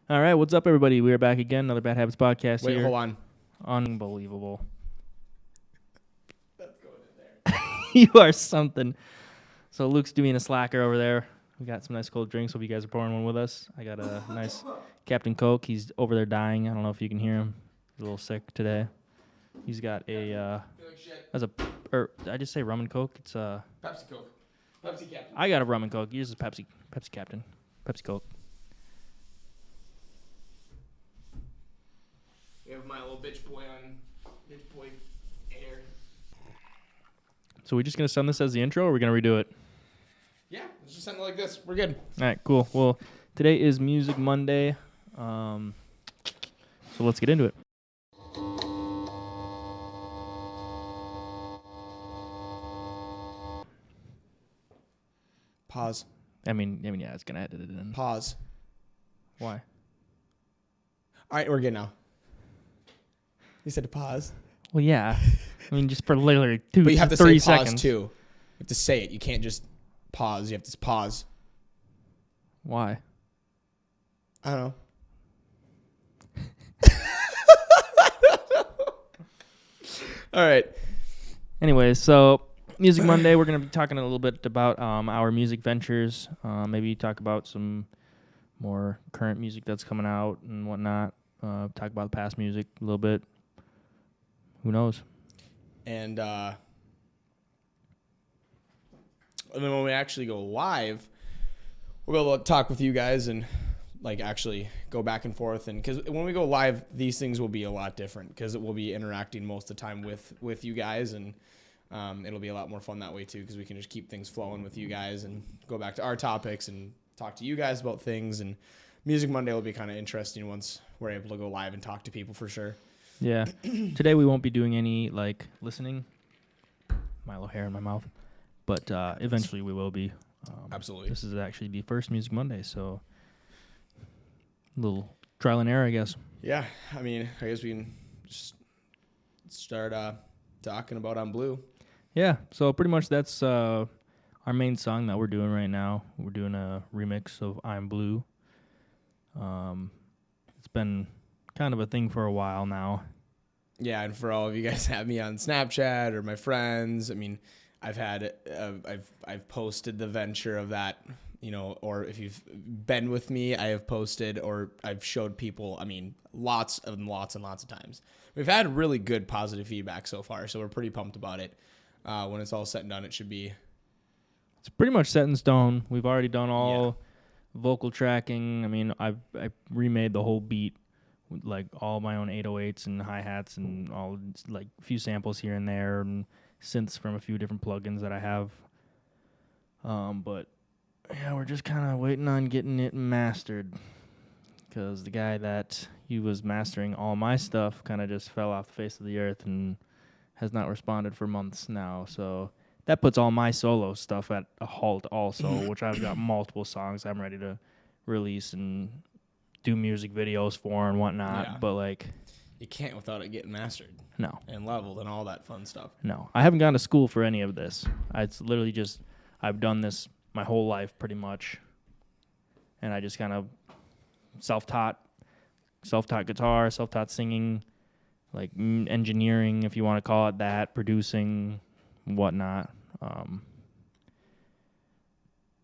All right, what's up, everybody? We are back again. Another Bad Habits podcast Wait, here. hold on. Unbelievable. That's going in there. You are something. So Luke's doing a slacker over there. We got some nice cold drinks. Hope you guys are pouring one with us. I got a nice Captain Coke. He's over there dying. I don't know if you can hear him. He's a little sick today. He's got a Feel like shit. did I just say rum and Coke? It's Pepsi Coke. Pepsi Captain. I got a rum and Coke. Yours is Pepsi Captain. Pepsi Coke. We have my little bitch boy air. So we're just gonna send this as the intro, or we're gonna redo it? Yeah, let's just send it like this. We're good. All right, cool. Well, today is Music Monday, so let's get into it. Pause. I mean, yeah, it's gonna edit it in. Pause. Why? All right, we're good now. You said to pause. Well, yeah. I mean, just for literally But you have to say 3 pause seconds. too. You have to say it. You can't just pause. You have to pause. Why? I don't know. All right. Anyways, so Music Monday, we're gonna be talking a little bit about our music ventures. Maybe talk about some more current music that's coming out and whatnot. Talk about past music a little bit. Who knows? And then when we actually go live, we'll be able to talk with you guys and like actually go back and forth. And because when we go live, these things will be a lot different because it will be interacting most of the time with you guys, and it'll be a lot more fun that way too because we can just keep things flowing with you guys and go back to our topics and talk to you guys about things. And Music Monday will be kind of interesting once we're able to go live and talk to people for sure. Yeah. Today we won't be doing any like listening. Milo hair in my mouth, but eventually we will be. Absolutely. This is actually the first Music Monday, so a little trial and error, I guess. Yeah, I mean, I guess we can just start talking about On Blue. Yeah, so pretty much that's our main song that we're doing right now. We're doing a remix of I'm Blue. It's been kind of a thing for a while now. Yeah, and for all of you guys that have me on Snapchat or my friends, I mean, I've posted the venture of that, you know, or if you've been with me, I have posted or I've showed people, I mean, lots and lots of times. We've had really good positive feedback so far, so we're pretty pumped about it. When it's all said and done, it should be. It's pretty much set in stone. We've already done all vocal tracking. I mean, I remade the whole beat with like all my own 808s and hi-hats and all like a few samples here and there and synths from a few different plugins that I have. But yeah, we're just kind of waiting on getting it mastered because the guy that he was mastering all my stuff kind of just fell off the face of the earth and has not responded for months now. So that puts all my solo stuff at a halt also, which I've got multiple songs I'm ready to release and do music videos for and whatnot. Yeah. But like, You can't without it getting mastered no. and leveled and all that fun stuff. No, I haven't gone to school for any of this. It's literally just I've done this my whole life pretty much, and I just kind of self-taught guitar, self-taught singing, like engineering, if you want to call it that, producing, whatnot.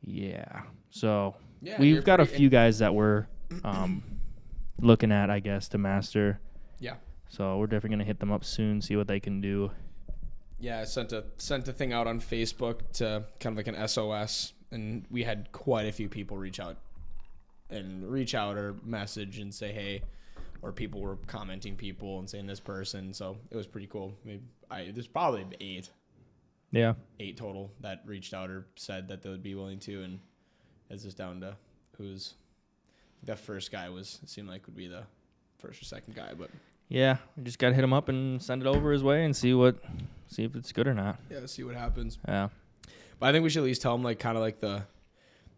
Yeah. So Yeah, we've got a few guys that we're looking at, I guess, to master. Yeah. So we're definitely gonna hit them up soon, see what they can do. Yeah, I sent a thing out on Facebook to kind of like an SOS, and we had quite a few people reach out or message and say hey, or people were commenting people and saying this person. So it was pretty cool. There's probably eight total that reached out or said that they would be willing to, and it's just down to who's that first guy seemed like would be the first or second guy, but. Yeah, we just gotta hit him up and send it over his way and see if it's good or not. Yeah, see what happens. Yeah. But I think we should at least tell him like kind of like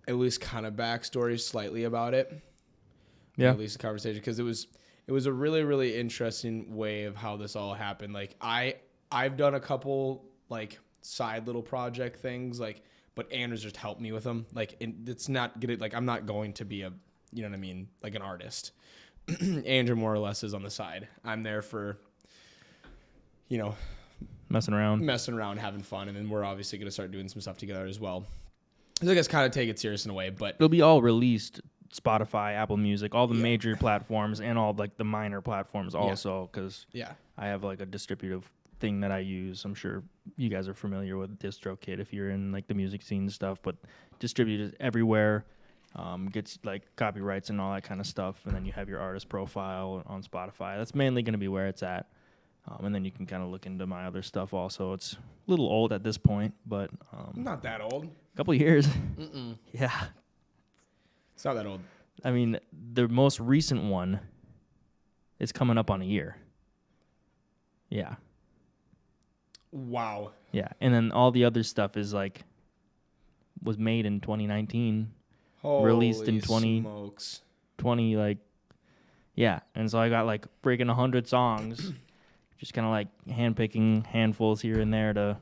at least kind of backstory slightly about it. Yeah. At least a conversation, because it was a really, really interesting way of how this all happened. Like I've done a couple like side little project things, like, but Andrew's just helped me with them. Like, it's not gonna, like, I'm not going to be a you know what I mean, like an artist. Andrew more or less is on the side. I'm there for, you know, messing around, having fun, and then we're obviously going to start doing some stuff together as well. So I guess kind of take it serious in a way, but it'll be all released Spotify, Apple Music, all the major platforms, and all like the minor platforms also, because I have like a distributive thing that I use. I'm sure you guys are familiar with DistroKid if you're in like the music scene and stuff, but distributed everywhere. Gets like copyrights and all that kind of stuff, and then you have your artist profile on Spotify. That's mainly going to be where it's at. And then you can kind of look into my other stuff also. It's a little old at this point, but... not that old. A couple of years. Mm-mm. Yeah. It's not that old. I mean, the most recent one is coming up on a year. Yeah. Wow. Yeah. And then all the other stuff is like... was made in 2019. Holy released in 2020, like... Yeah. And so I got like freaking 100 songs... just kind of like handpicking handfuls here and there to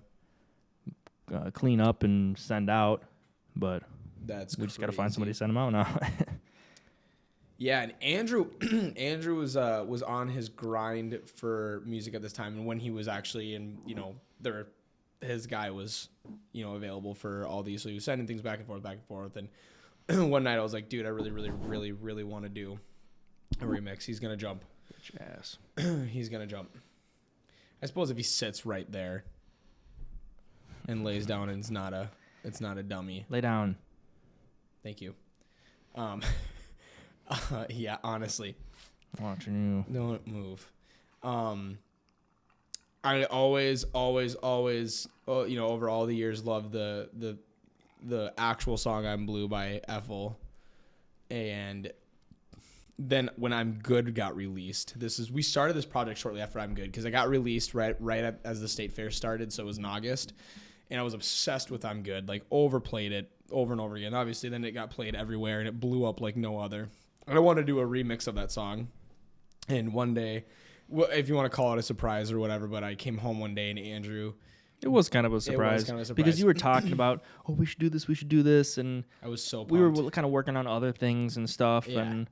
clean up and send out, but we just got to find somebody to send them out now. Yeah, and Andrew was on his grind for music at this time, and when he was actually in, you know, his guy was, you know, available for all these, so he was sending things back and forth. And one night I was like, dude, I really want to do a remix. He's gonna jump. Bitch ass. He's gonna jump. I suppose if he sits right there and lays down and it's not a dummy. Lay down. Thank you. Yeah, honestly. Watching you. Don't move. I always, you know, over all the years loved the actual song "I'm Blue" by Ethel, and then when I'm Good got released, we started this project shortly after I'm Good because I got released right as the state fair started, so it was in August, and I was obsessed with I'm Good, like overplayed it over and over again. Obviously, then it got played everywhere and it blew up like no other. And I wanted to do a remix of that song, and one day, if you want to call it a surprise or whatever, but I came home one day and Andrew. It was kind of a surprise because you were talking about, oh, we should do this, and I was so pumped. We were kind of working on other things and stuff, and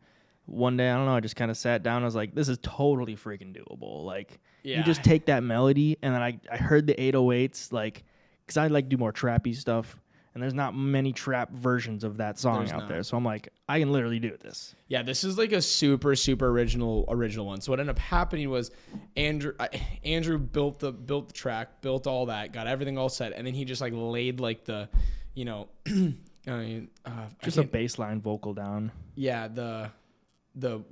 one day, I don't know, I just kind of sat down. I was like, this is totally freaking doable. Like, you just take that melody, and then I heard the 808s, like, because I like do more trappy stuff, and there's not many trap versions of that song out there. So I'm like, I can literally do this. Yeah, this is like a super, super original one. So what ended up happening was Andrew built the track, built all that, got everything all set, and then he just like laid like the, you know, just a baseline vocal down. Yeah, the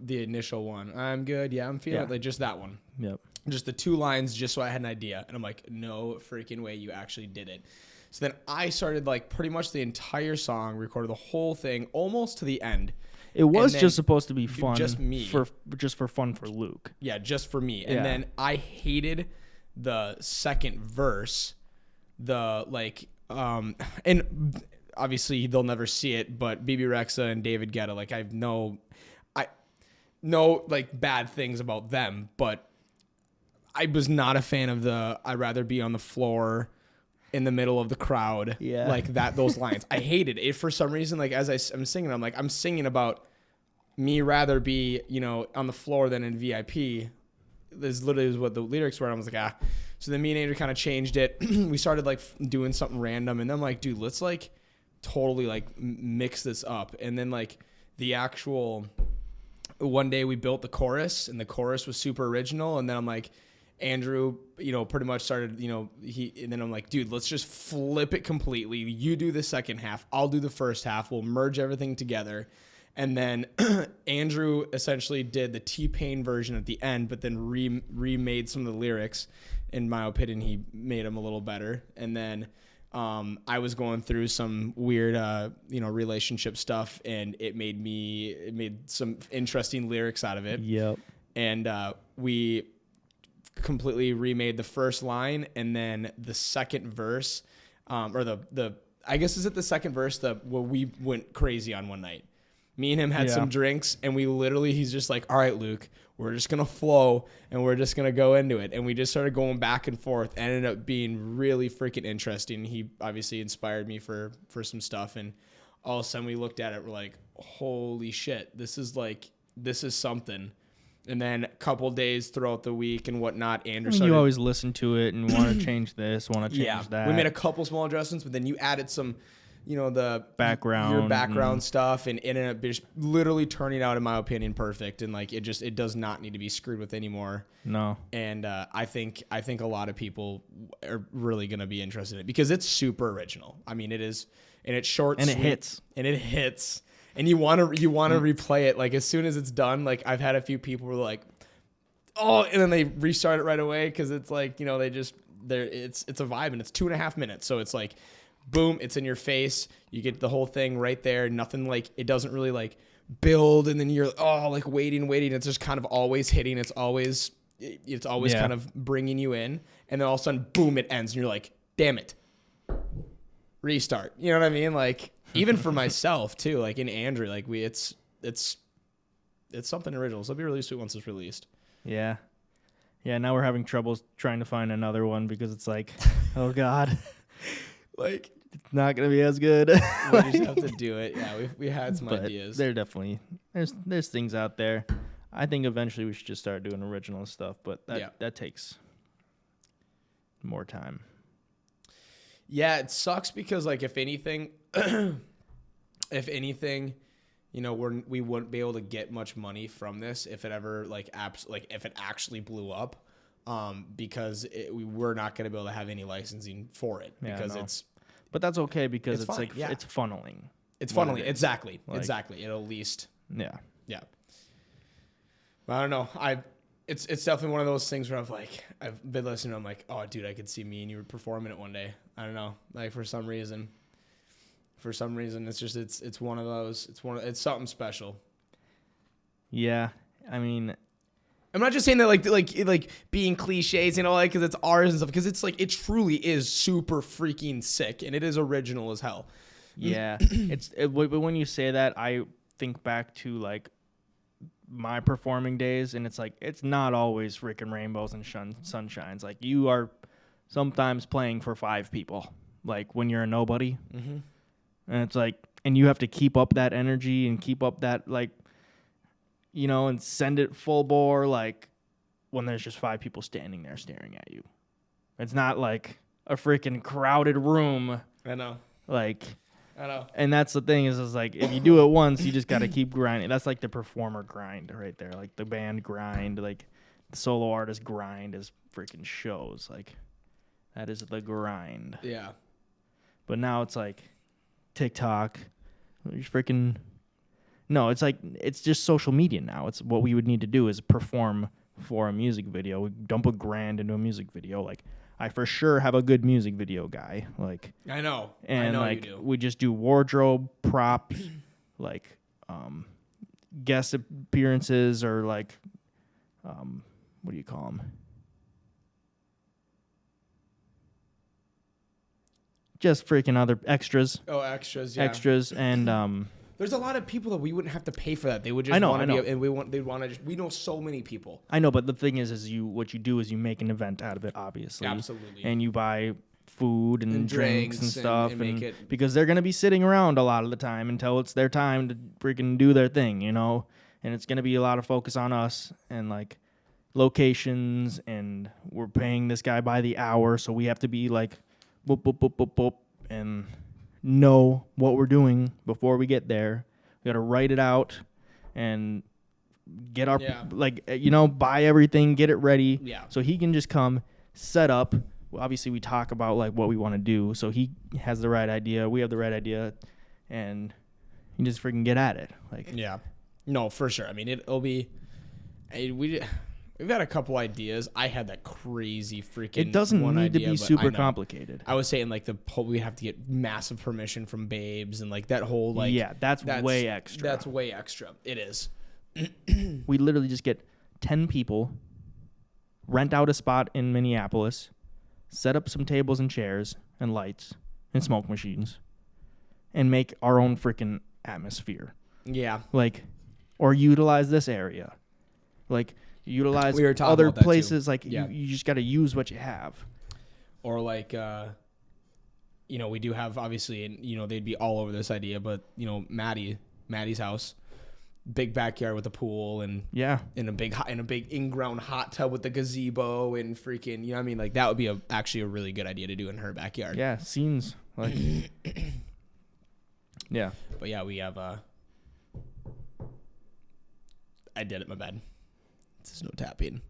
initial one. I'm good. Yeah, I'm feeling it. Like just that one. Yep. Just the two lines, just so I had an idea. And I'm like, no freaking way you actually did it. So then I started like pretty much the entire song, recorded the whole thing almost to the end. It was just supposed to be fun. Just me. Just for fun for Luke. Yeah, just for me. And then I hated the second verse. And obviously they'll never see it, but BB Rexa and David Guetta, like I know like bad things about them, but I was not a fan of I'd rather be on the floor in the middle of the crowd. Yeah. Like those lines. I hated it for some reason. Like as I'm singing, I'm singing about me rather be, you know, on the floor than in VIP. This literally is what the lyrics were. And I was like, So then me and Andrew kind of changed it. We started like doing something random, and then I'm like, dude, let's like totally like mix this up. And then like the actual one day we built the chorus, and the chorus was super original. And then I'm like, Andrew, you know, pretty much started, you know, and then I'm like, dude, let's just flip it completely. You do the second half, I'll do the first half. We'll merge everything together. And then Andrew essentially did the T-Pain version at the end, but then remade some of the lyrics. In my opinion, he made them a little better. And then I was going through some weird, you know, relationship stuff, and it made some interesting lyrics out of it. Yep. And we completely remade the first line, and then the second verse, or the I guess is it the second verse where we went crazy on one night. Me and him had some drinks, and he's just like, all right, Luke, we're just going to flow, and we're just going to go into it. And we just started going back and forth. Ended up being really freaking interesting. He obviously inspired me for some stuff, and all of a sudden we looked at it, we're like, holy shit, this is something. And then a couple days throughout the week and whatnot, Andrew started. You always listen to it and want to change this, want to change that. We made a couple small adjustments, but then you added some, the background, your background stuff, and it ended up just literally turning out, in my opinion, perfect. And like, it does not need to be screwed with anymore. No. And I think a lot of people are really going to be interested in it because it's super original. I mean, it is, and it's short, and sweet, it hits. And you want to replay it. Like, as soon as it's done, like, I've had a few people who are like, oh, and then they restart it right away because it's like, it's a vibe, and it's 2.5 minutes. So it's like, boom, it's in your face. You get the whole thing right there. Nothing like, it doesn't really like build, and then you're like waiting. It's just kind of always hitting. It's always kind of bringing you in, and then all of a sudden, boom, it ends, and you're like, damn it, restart. You know what I mean? Like, even for myself too, like in Andrew, like it's something original. So it'll be really sweet once it's released. Yeah. Now we're having trouble trying to find another one because it's like, oh God, like it's not gonna be as good. We just have to do it. Yeah, we had some ideas. There definitely there's things out there. I think eventually we should just start doing original stuff, but that takes more time. Yeah, it sucks because like if anything, we wouldn't be able to get much money from this if it ever if it actually blew up, because we're not going to be able to have any licensing for it because But that's okay because it's fine, it's funneling. It's funneling, exactly. It'll at least yeah. But I don't know. It's definitely one of those things where I've been listening. I'm like, oh, dude, I could see me and you performing it one day. I don't know, like for some reason, it's just it's one of those. It's something special. Yeah, I mean, I'm not just saying that like being cliches, because it's ours and stuff. Because it's like it truly is super freaking sick, and it is original as hell. Yeah, but when you say that, I think back to like my performing days, and it's like it's not always freaking rainbows and sunshines. Like you are sometimes playing for 5 people, like when you're a nobody, and it's like, and you have to keep up that energy and keep up that and send it full bore, like when there's just 5 people standing there staring at you. It's not like a freaking crowded room. I know. I know. And that's the thing is like, if you do it once, you just got to keep grinding. That's like the performer grind right there. Like the band grind, like the solo artist grind is freaking shows. Like that is the grind. Yeah. But now it's like TikTok. Freaking. No, it's like, it's just social media now. It's what we would need to do is perform for a music video. We dump $1,000 into a music video. Like, I for sure have a good music video guy. Like I know. And I know like you do. we just do wardrobe, props, like guest appearances, or like what do you call them? Just freaking other extras. Oh, extras, yeah. Extras and there's a lot of people that we wouldn't have to pay for that. They would just want to be, and they'd want to. We know so many people. I know, but the thing is what you do is you make an event out of it, obviously. Absolutely. And you buy food and drinks and stuff, and make it, because they're gonna be sitting around a lot of the time until it's their time to freaking do their thing, And it's gonna be a lot of focus on us and like locations, and we're paying this guy by the hour, so we have to be like, boop boop boop boop boop, and know what we're doing before we get there. We got to write it out and get our buy everything, get it ready. Yeah. So he can just come, set up. Well, obviously we talk about like what we want to do. So he has the right idea, we have the right idea, and you just freaking get at it. Like yeah. No, for sure. I mean, it'll be We've got a couple ideas. I had that crazy freaking. It doesn't need to be super complicated. I was saying like we have to get massive permission from Babes and like that whole like. Yeah, that's way extra. That's way extra. It is. We literally just get 10 people, rent out a spot in Minneapolis, set up some tables and chairs and lights and smoke machines, and make our own freaking atmosphere. Yeah. Like, or utilize this area. Like. Utilize other places, like you just got to use what you have. Or like, we do have obviously, and they'd be all over this idea, but Maddie Maddie's house. Big backyard with a pool and Yeah. in a big in-ground hot tub with the gazebo and freaking, you know what I mean? Like that would be actually a really good idea to do in her backyard. Yeah. Scenes like. Yeah. But yeah, we have I did it, my bad. There's no tapping.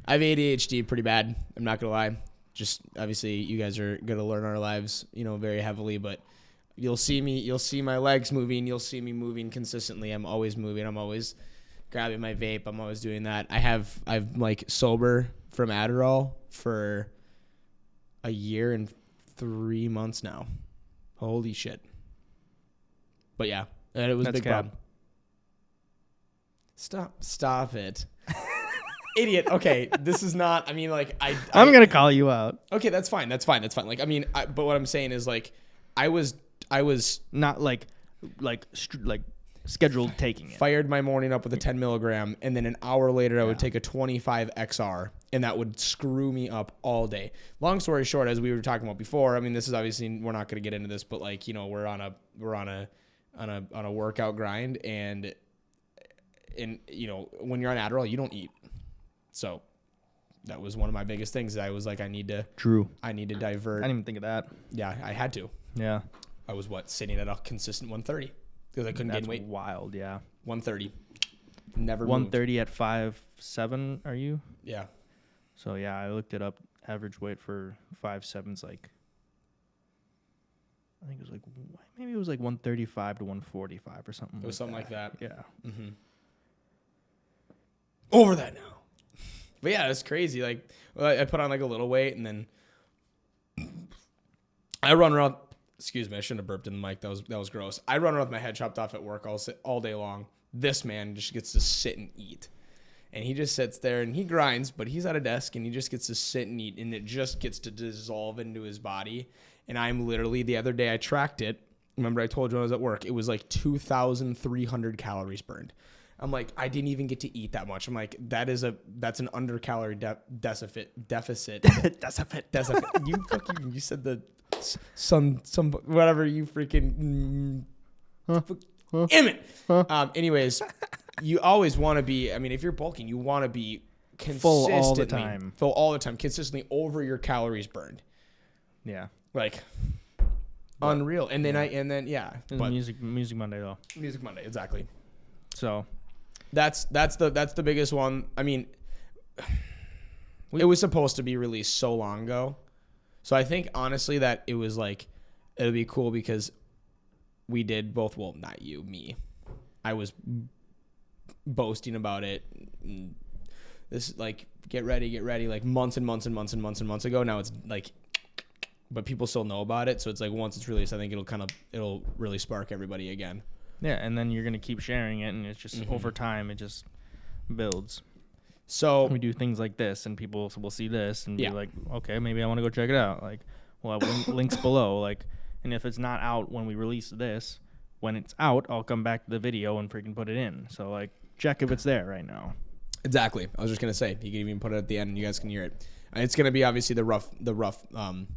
I have ADHD pretty bad. I'm not gonna lie. Just obviously you guys are gonna learn our lives, very heavily, but you'll see my legs moving, you'll see me moving consistently. I'm always moving, I'm always grabbing my vape, I'm always doing that. I'm like sober from Adderall for a year and 3 months now. Holy shit. But yeah, and it was a big problem. Stop it. Idiot. Okay, this is not. I mean, like I'm gonna call you out. Okay, that's fine. Like, I mean, but what I'm saying is, like, I was Not like scheduled taking it. fired my morning up with a 10 milligram, and then an hour later I would take a 25 XR, and that would screw me up all day. Long story short, as we were talking about before, I mean, this is obviously we're not going to get into this, but like, we're on a workout grind, and when you're on Adderall, you don't eat. So that was one of my biggest things. I was like, I need to divert. I didn't even think of that. Yeah, I had to. Yeah. I was sitting at a consistent 130 because I couldn't gain weight. Wild, yeah. 130. Never 130 at 5'7", are you? Yeah. So yeah, I looked it up. Average weight for 5'7" is like, I think it was like, maybe it was like 135 to 145 or something. It was something like that. Yeah. Mm-hmm. Over that now. But yeah, it's crazy. Like, I put on like a little weight, and then I run around. Excuse me, I shouldn't have burped in the mic. That was gross. I run around with my head chopped off at work all day long. This man just gets to sit and eat, and he just sits there and he grinds, but he's at a desk and he just gets to sit and eat, and it just gets to dissolve into his body. And I'm literally, the other day I tracked it. Remember I told you when I was at work, it was like 2,300 calories burned. I'm like, I didn't even get to eat that much. I'm like, that's an undercalorie deficit. Deficit. You said the some whatever you freaking. Damn it. Anyways, you always want to be. I mean, if you're bulking, you want to be consistently full all the time. Full all the time, consistently over your calories burned. Yeah. Like. Unreal. And then but Music Monday though. Music Monday, exactly. So. That's the biggest one. I mean, it was supposed to be released so long ago. So I think honestly that it was like, it'll be cool because we did both. Well, not you, me. I was boasting about it. This like get ready, like months and months and months and months and months ago. Now it's like, but people still know about it. So it's like once it's released, I think it'll really spark everybody again. Yeah, and then you're gonna keep sharing it, and it's just over time it just builds. So we do things like this, and people will see this and be like, okay, maybe I want to go check it out. Like, well, I have links below. Like, and if it's not out when we release this, when it's out, I'll come back to the video and freaking put it in. So like, check if it's there right now. Exactly. I was just gonna say you can even put it at the end, and you guys can hear it. And it's gonna be obviously the rough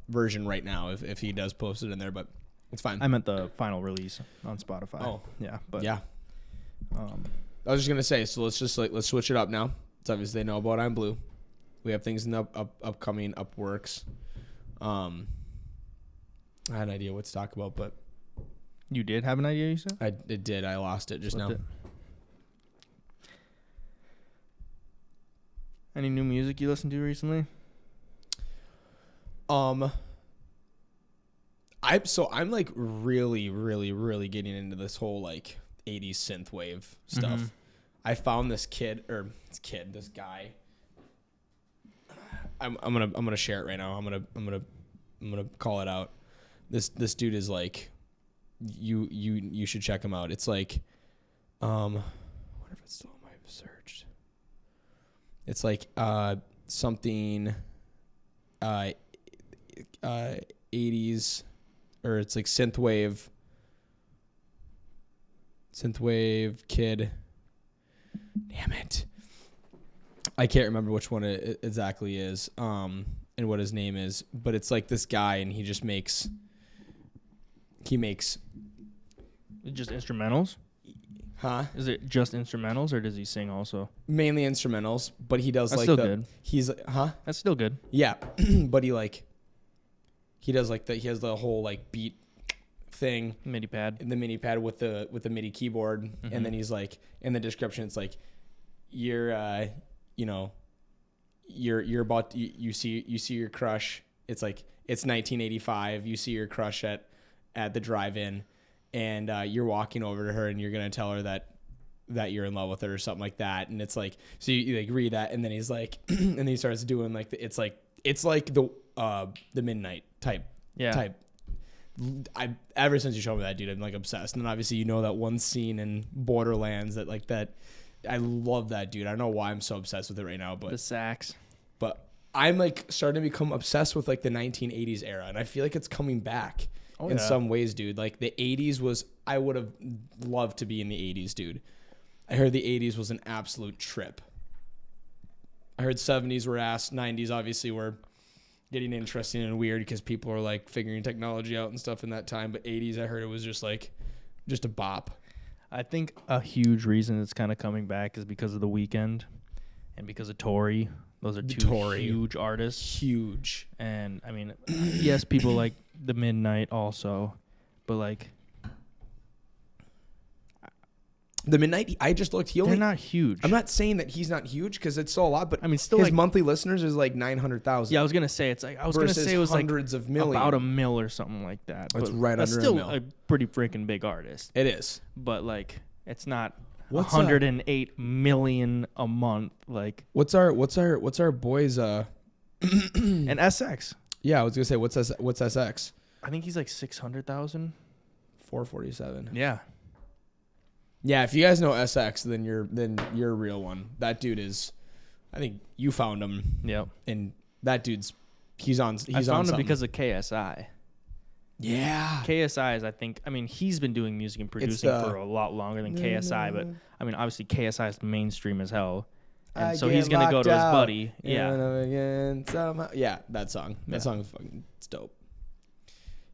version right now if he does post it in there, but. It's fine. I meant the final release on Spotify. Oh, yeah, but yeah. I was just gonna say, so let's switch it up now. It's obvious they know about I'm Blue. We have things in the upcoming works. I had an idea what to talk about, but you did have an idea. You said it did. I lost it just now. Any new music you listened to recently? I'm like really, really, really getting into this whole like 80s synthwave stuff. Mm-hmm. I found this guy. I'm gonna share it right now. I'm gonna call it out. This dude is like, you should check him out. It's like, I wonder if it's still on my searched. It's like something 80s. Or it's like synthwave kid. Damn it. I can't remember which one it exactly is, and what his name is, but it's like this guy, and he makes just instrumentals. Huh? Is it just instrumentals or does he sing also? Mainly instrumentals, but he does That's like still the. good. He's huh? That's still good. Yeah, but he does like the he has the whole like beat thing MIDI pad. in the MIDI pad with the MIDI keyboard, and then he's like in the description it's like you're you're about you see your crush. It's like it's 1985. You see your crush at the drive-in, and you're walking over to her and you're gonna tell her that you're in love with her or something like that. And it's like so you like read that, and then he's like and then he starts doing like it's like the midnight type. I ever since you showed me that, dude, I'm like obsessed. And then obviously that one scene in Borderlands that like that. I love that, dude. I don't know why I'm so obsessed with it right now, but The sax. But I'm like starting to become obsessed with like the 1980s era, and I feel like it's coming back in some ways, dude. Like the 80s was, I would have loved to be in the 80s, dude. I heard the 80s was an absolute trip. I heard 70s were ass, 90s obviously were getting interesting and weird because people were like figuring technology out and stuff in that time. But 80s, I heard it was just a bop. I think a huge reason it's kind of coming back is because of The Weeknd and because of Tory. Those are two huge artists. Huge. And, I mean, yes, people like the Midnight also, but, like... The Midnight, I just looked. They're not huge. I'm not saying that he's not huge because it's still a lot, but I mean, still his like, monthly listeners is like 900,000. Yeah, I was gonna say it was hundreds like of million, about a mil or something like that. That's but right that's under still a mil. a pretty freaking big artist. It is, but like it's not What's 108 million a month. Like what's our boys? And SX. Yeah, I was gonna say what's SX? I think he's like 600,000. 447. Yeah. Yeah, if you guys know SX, then you're a real one. That dude is. I think you found him. Yep. And that dude's he's on. I found him because of KSI. Yeah. KSI is, I think, I mean, he's been doing music and producing for a lot longer than KSI, but I mean, obviously KSI is mainstream as hell. And so he's going to go to his buddy. Yeah. Yeah, that song. That song is fucking it's dope.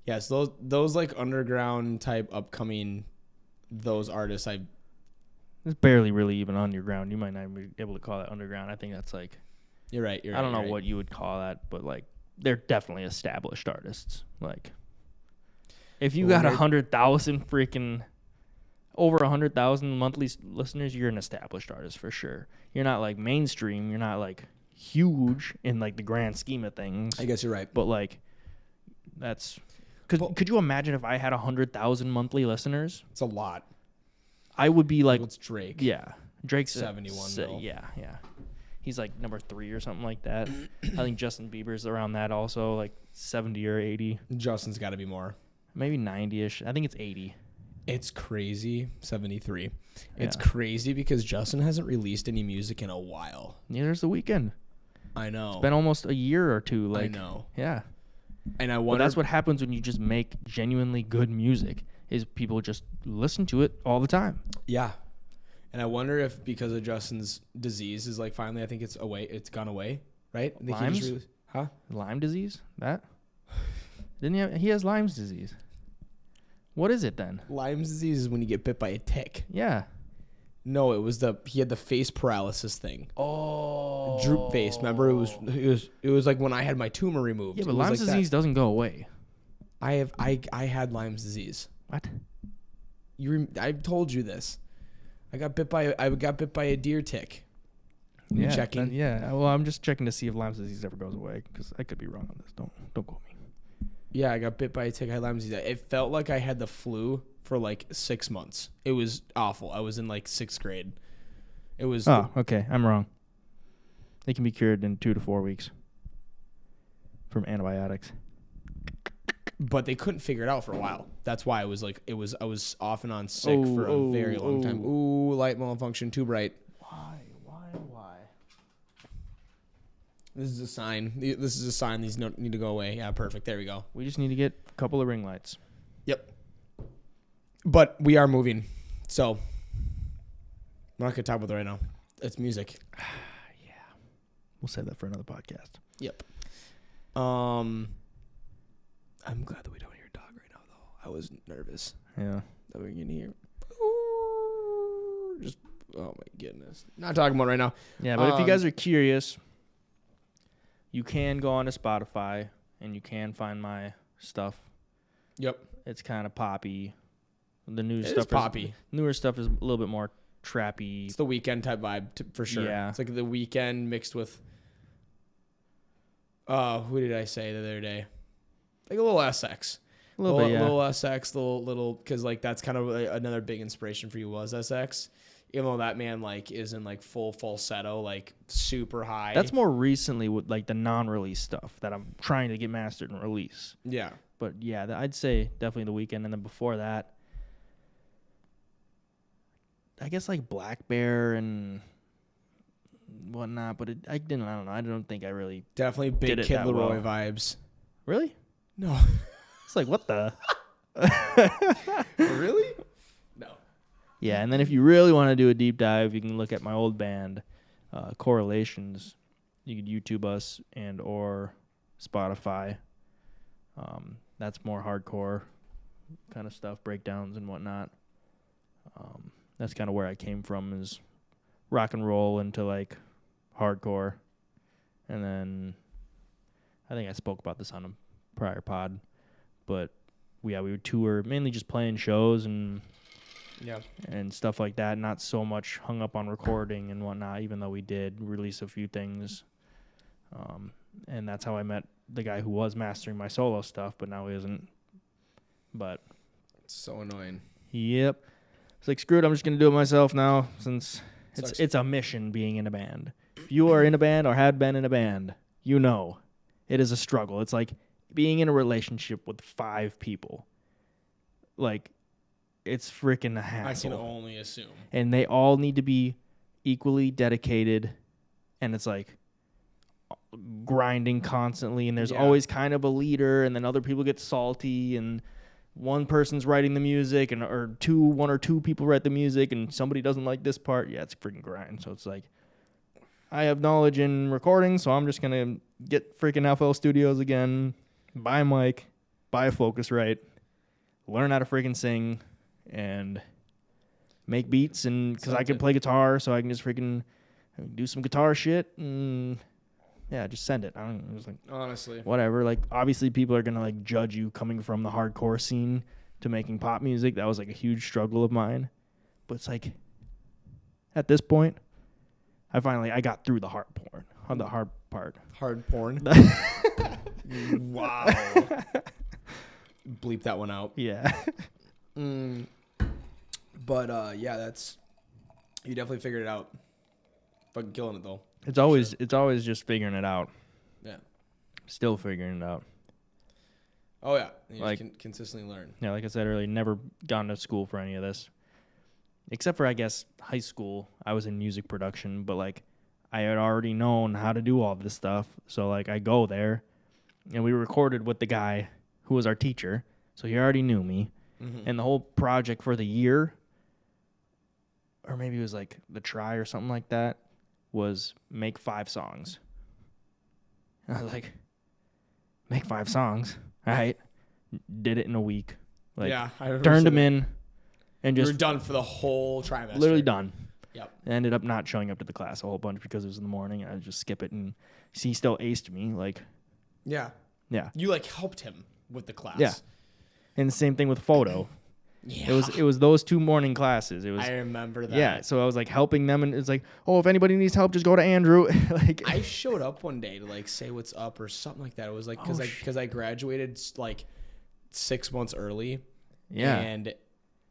Yeah, so those like underground type upcoming those artists it's barely really even underground. You might not be able to call that underground. I think that's like You're right. I don't know what you would call that, but like they're definitely established artists. Like if you got 100,000 freaking over 100,000 monthly listeners, you're an established artist for sure. You're not like mainstream. You're not like huge in like the grand scheme of things. I guess you're right. But like that's could you imagine if I had 100,000 monthly listeners? It's a lot. I would be like, what's Drake? Yeah, Drake's 71 mil. Yeah. He's like number 3 or something like that. I think Justin Bieber's around that also, like 70 or 80. Justin's got to be more. Maybe 90-ish. I think it's 80. It's crazy. 73. It's crazy because Justin hasn't released any music in a while. Neither's The Weeknd. I know. It's been almost a year or two. Like, I know. Yeah. And I wonder. But that's what happens when you just make genuinely good music. Is people just listen to it all the time. Yeah. And I wonder if because of Justin's disease is like finally I think it's gone away, right? I think Lyme's? Lyme disease? That? Didn't he has Lyme's disease. What is it then? Lyme's disease is when you get bit by a tick. Yeah. No, he had the face paralysis thing. Oh. Droop face. Remember it was like when I had my tumor removed. Yeah, but Lyme's disease doesn't go away. I had Lyme's disease. What? I told you this. I got bit by a deer tick. You checking? Well, I'm just checking to see if Lyme's disease ever goes away because I could be wrong on this. Don't quote me. Yeah, I got bit by a tick. I had Lyme's disease. It felt like I had the flu for like 6 months. It was awful. I was in like 6th grade. It was. Oh, okay. I'm wrong. They can be cured in 2 to 4 weeks from antibiotics. But they couldn't figure it out for a while. That's why I was off and on sick for a very long time. Ooh, light malfunction, too bright. Why? This is a sign. These need to go away. Yeah, perfect. There we go. We just need to get a couple of ring lights. Yep. But we are moving, so we're not gonna talk about that right now. It's music. Yeah, we'll save that for another podcast. Yep. I'm glad that we don't hear a dog right now, though. I was nervous. Yeah. That we're gonna hear. just oh my goodness, not talking about right now. Yeah, but if you guys are curious, you can go onto Spotify and you can find my stuff. Yep, it's kind of poppy. The new it stuff is poppy. Newer stuff is a little bit more trappy. It's the Weekend type vibe for sure. Yeah, it's like the Weekend mixed with. Who did I say the other day? Like a little SX. A little bit, yeah. Little SX, little, because like that's kind of another big inspiration for you was SX. Even though that man like is in like full falsetto, like super high. That's more recently with like the non-release stuff that I'm trying to get mastered and release. Yeah. But yeah, I'd say definitely the Weekend, and then before that, I guess like Black Bear and whatnot. But I don't know. I don't think I really Definitely big did it Kid that Leroy well. vibes. Really. No. It's like what the. Really? No. Yeah, and then if you really want to do a deep dive, you can look at my old band, Correlations. You could YouTube us and or Spotify. That's more hardcore kind of stuff, breakdowns and whatnot. That's kind of where I came from, is rock and roll into like hardcore. And then I think I spoke about this on a prior pod, but we would tour mainly just playing shows and stuff like that. Not so much hung up on recording and whatnot, even though we did release a few things. And that's how I met the guy who was mastering my solo stuff, but now he isn't. But It's so annoying. Yep. It's like, screw it, I'm just going to do it myself now, since Sucks. it's a mission being in a band. If you are in a band or had been in a band, you know it is a struggle. It's like being in a relationship with 5 people. Like, it's freaking a hassle. I can only assume. And they all need to be equally dedicated, and it's like grinding constantly, and there's always kind of a leader, and then other people get salty, and one person's writing the music, and one or two people write the music, and somebody doesn't like this part. Yeah, it's freaking grind. So it's like, I have knowledge in recording, so I'm just gonna get freaking FL Studios again, buy a mic, buy a Focusrite, learn how to freaking sing, and make beats, and because I can play guitar, so I can just freaking do some guitar shit, and yeah, just send it. I don't know, just like, honestly, whatever. Like, obviously people are gonna like judge you coming from the hardcore scene to making pop music. That was like a huge struggle of mine, but it's like at this point I got through the hard part. Hard porn. Wow. Bleep that one out. Yeah. But yeah, that's, you definitely figured it out. Fucking killing it though. It's always just figuring it out. Yeah. Still figuring it out. Oh yeah. You like, just consistently learn. Yeah, like I said earlier, never gone to school for any of this. Except for, I guess, high school. I was in music production, but like I had already known how to do all this stuff. So like I go there and we recorded with the guy who was our teacher. So he already knew me. Mm-hmm. And the whole project for the year, or maybe it was like the try or something like that, was make 5 songs. And I was like, make 5 songs? All right. Did it in a week. Like, yeah, I turned them in and just... You were done for the whole trimester. Literally done. Yep. I ended up not showing up to the class a whole bunch because it was in the morning. I would just skip it, and he still aced me. Like, yeah. Yeah. You like helped him with the class. Yeah. And the same thing with photo. Yeah. It was those 2 morning classes. It was. I remember that. Yeah. So I was like helping them, and it's like, oh, if anybody needs help, just go to Andrew. Like, I showed up one day to like say what's up or something like that. It was like because I graduated like 6 months early. Yeah. And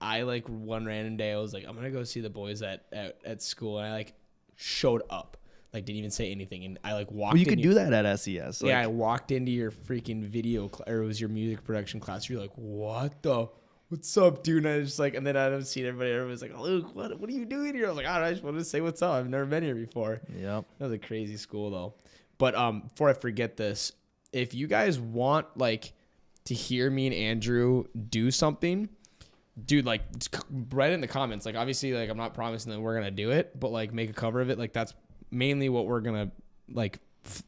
I like one random day I was like, I'm gonna go see the boys at school, and I like showed up. Like, didn't even say anything, and I like walked. Well, you could do that at SES. Yeah, I walked into your freaking video or it was your music production class. You're like, what's up, dude? And I was just like, and then I don't see everybody. Everybody's like, oh, Luke, what are you doing here? I was like, I just wanted to say what's up. I've never been here before. Yep. That was a crazy school though. But before I forget this, if you guys want like to hear me and Andrew do something, dude, like write it in the comments. Like, obviously, like I'm not promising that we're gonna do it, but like make a cover of it. Like, that's mainly what we're gonna like.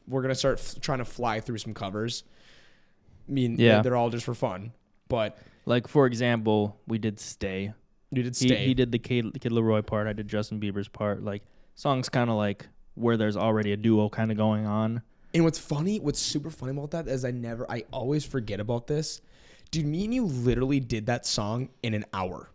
We're gonna start trying to fly through some covers. I mean, yeah, they're all just for fun, but like, for example, we did Stay. You did Stay. He did the Kid Leroy part. I did Justin Bieber's part. Like, songs kind of like where there's already a duo kind of going on. And what's super funny about that is I always forget about this. Dude, me and you literally did that song in an hour.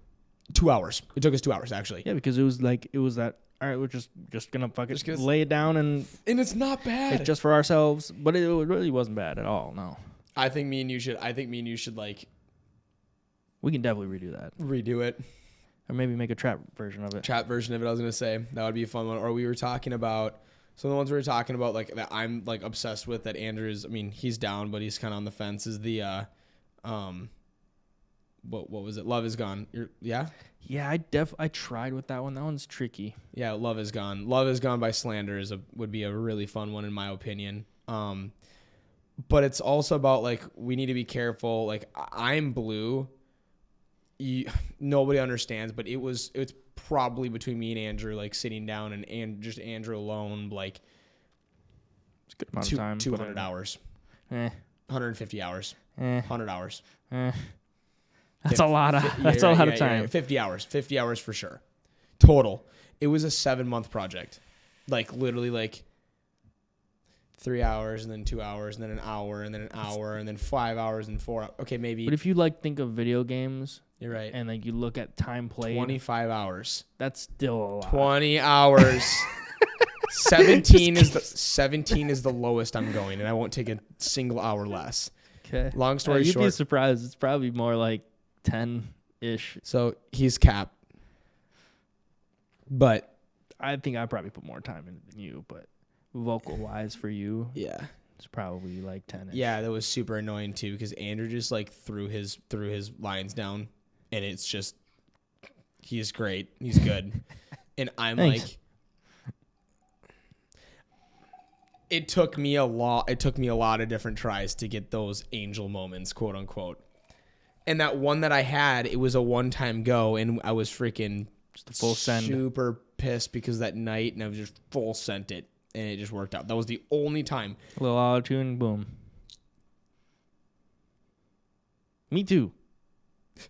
2 hours. It took us 2 hours, actually. Yeah, because it was that, all right, we're just gonna lay it down and it's not bad. It's just for ourselves, but it really wasn't bad at all. No. I think me and you should like. We can definitely redo that. Redo it. Or maybe make a trap version of it. Trap version of it, I was going to say. That would be a fun one. Or we were talking about, so the ones we were talking about, like, that I'm, like, obsessed with, that Andrew's, I mean, he's down, but he's kind of on the fence, is the, what was it? Love Is Gone. Yeah? Yeah, I tried with that one. That one's tricky. Yeah, Love Is Gone. Love Is Gone by Slander would be a really fun one, in my opinion. But it's also about, like, we need to be careful. Like, I'm Blue. Nobody understands, but it's probably between me and Andrew, like, sitting down and just Andrew alone, like, it's a good amount of time. 200 hours. 150 hours. 100 hours. That's a lot of time. Yeah, 50 hours. 50 hours for sure. Total. It was a 7-month project. Like, literally, like, 3 hours and then 2 hours and then an hour and then an hour and then 5 hours and 4 hours. Okay, maybe. But if you, like, think of video games. You're right. And, like, you look at time played. 25 hours. That's still a lot. 20 hours. 17 is the lowest I'm going, and I won't take a single hour less. Okay. Long story short. You'd be surprised. It's probably more like 10-ish. So he's capped. But I think I probably put more time in it than you, but vocal-wise for you, yeah, it's probably like 10-ish. Yeah, that was super annoying too, because Andrew just, like, threw his lines down, and it's just, he's great. He's good. And I'm Thanks. like, it took me a lot of different tries to get those angel moments, quote unquote. And that one that I had, it was a one-time go, and I was freaking just a full send. Super pissed because that night, and I was just full sent it, and it just worked out. That was the only time. A little auto-tune, boom. Me too.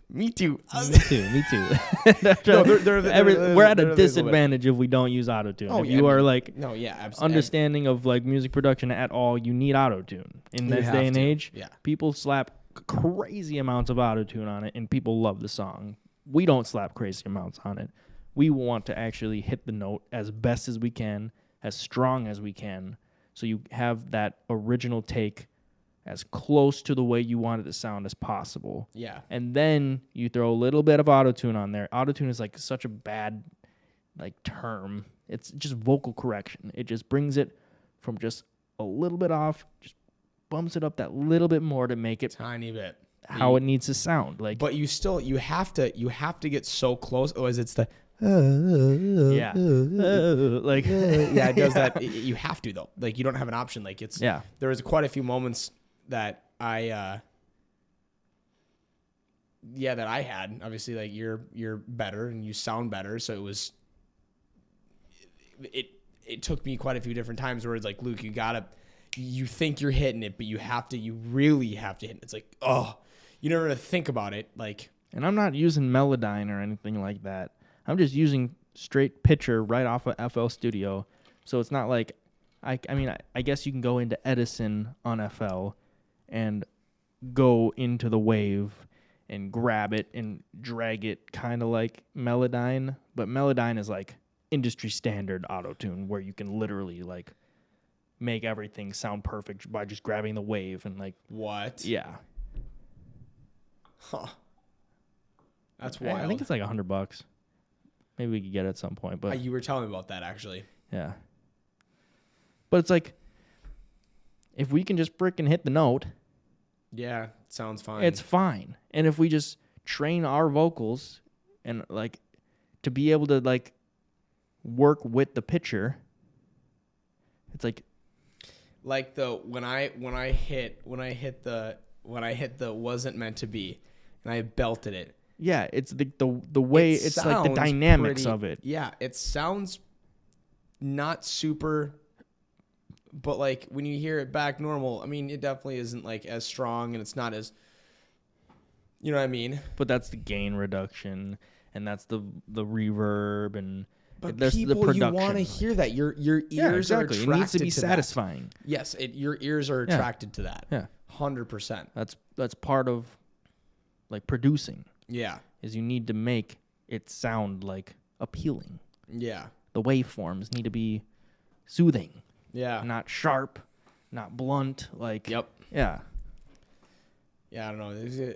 Me too. Me too. No, we're at a disadvantage if we don't use autotune. Oh, if yeah, you are like absolutely. understanding of like music production at all, you need autotune. In this day and age, people slap crazy amounts of autotune on it, and people love the song. We don't slap crazy amounts on it. We want to actually hit the note as best as we can, as strong as we can, so you have that original take as close to the way you want it to sound as possible. Yeah. And then you throw a little bit of autotune on there. Autotune is like such a bad like term. It's just vocal correction. It just brings it from just a little bit off, just bumps it up that little bit more to make it tiny bit how it needs to sound. Like, but you have to get so close, or is it's the yeah, like yeah, it does that. You have to though. Like, you don't have an option. Like, it's yeah. There was quite a few moments that I had. Obviously, like, you're better and you sound better, so it took me quite a few different times where it's like, Luke, you think you're hitting it, but you really have to hit it. It's like, oh, you never think about it. Like, and I'm not using Melodyne or anything like that. I'm just using straight picture right off of FL Studio. So it's not like, I mean, I guess you can go into Edison on FL and go into the wave and grab it and drag it kind of like Melodyne. But Melodyne is like industry standard autotune where you can literally like make everything sound perfect by just grabbing the wave and like. What? Yeah. Huh. That's wild. I think it's like $100. Maybe we could get it at some point, but you were telling me about that, actually. Yeah. But it's like, if we can just frickin' hit the note, yeah, it sounds fine. It's fine. And if we just train our vocals and like to be able to like work with the pitcher, it's like the when I hit the wasn't meant to be, and I belted it. Yeah, it's the way it's like the dynamics of it. Yeah, it sounds not super, but like when you hear it back normal, I mean, it definitely isn't like as strong, and it's not as, you know what I mean? But that's the gain reduction, and that's the reverb and But there's the people, you production. want to hear that. Your ears Yeah, are exactly. attracted It needs to be that. satisfying. Yes, your ears are attracted to that. Yeah. 100%. That's part of like producing Yeah. is you need to make it sound like appealing. Yeah. The waveforms need to be soothing, Yeah. not sharp, not blunt. Like Yep. yeah. Yeah, I don't know.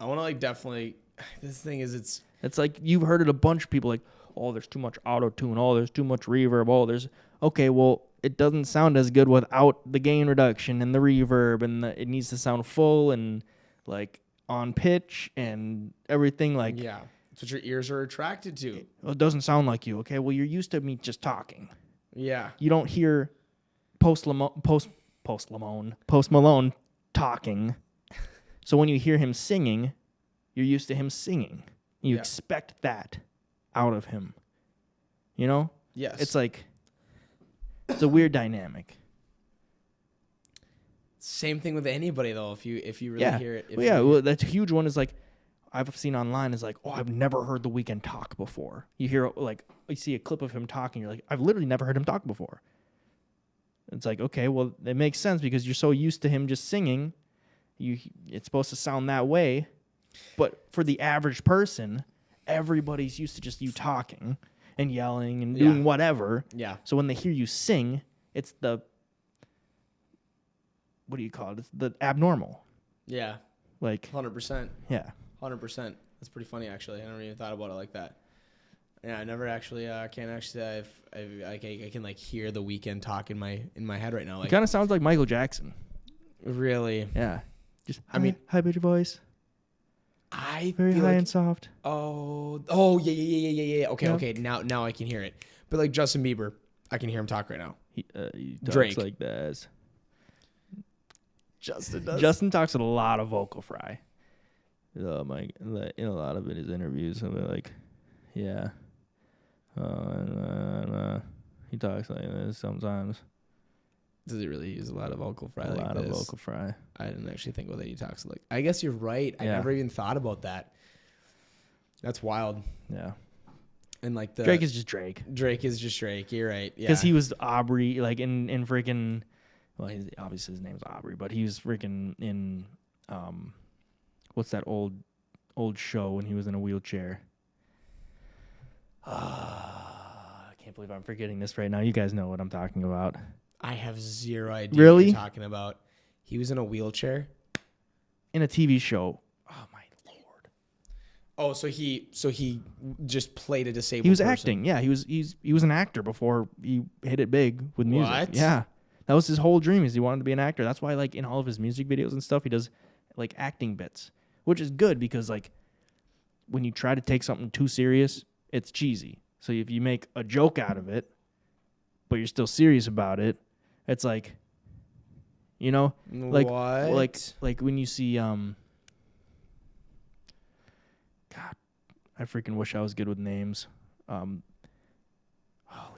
I want to like definitely. This thing is, It's like you've heard it a bunch of people like, oh, there's too much auto tune. Oh, there's too much reverb. Oh, there's okay. Well, it doesn't sound as good without the gain reduction and the reverb, and it needs to sound full and like on pitch and everything. Like yeah, it's what your ears are attracted to. it doesn't sound like you. Okay, well, you're used to me just talking. Yeah. You don't hear Post Malone talking. So when you hear him singing, you're used to him singing. You expect that out of him. You know? Yes. It's like it's a weird dynamic. Same thing with anybody though. If you really hear it. Well, that's a huge one. Is like I've seen online is like, oh, I've never heard The Weeknd talk before. You hear like you see a clip of him talking, you're like, I've literally never heard him talk before. It's like, okay, well, it makes sense because you're so used to him just singing. It's supposed to sound that way, but for the average person, everybody's used to just you talking and yelling and doing whatever. Yeah. So when they hear you sing, it's the what do you call it? It's the abnormal. Yeah. Like 100%. yeah. 100%. That's pretty funny actually. I never even thought about it like that. Yeah, I never actually. Can't actually. I can like hear The Weeknd talk in my head right now. Like It kind of sounds like Michael Jackson. really. Yeah. Just I mean, high pitch voice, I very feel high like, and soft. Oh yeah. Okay, Yeah. okay. Now I can hear it. But like Justin Bieber, I can hear him talk right now. He talks Drake. like this. Justin does. Justin talks a lot of vocal fry. In a lot of his interviews, I'm like, yeah. He talks like this sometimes. Does he really use a lot of vocal fry like this? A lot of vocal fry. I didn't actually think about that. He talks like. I guess you're right. I Yeah. never even thought about that. That's wild. Yeah. And like Drake is just Drake. Drake is just Drake. You're right. Yeah. Because he was Aubrey, like in freaking. Well, obviously his name's Aubrey, but he was freaking in, what's that old show when he was in a wheelchair? I can't believe I'm forgetting this right now. You guys know what I'm talking about. I have zero idea Really? what you're talking about. He was in a wheelchair. In a TV show. Oh my lord. Oh, so he just played a disabled He was person. acting. Yeah, he was an actor before he hit it big with music. What? Yeah. That was his whole dream is he wanted to be an actor. That's why like in all of his music videos and stuff he does like acting bits, which is good because like when you try to take something too serious, it's cheesy. So if you make a joke out of it, but you're still serious about it, it's like like what? like when you see God, I freaking wish I was good with names. Holy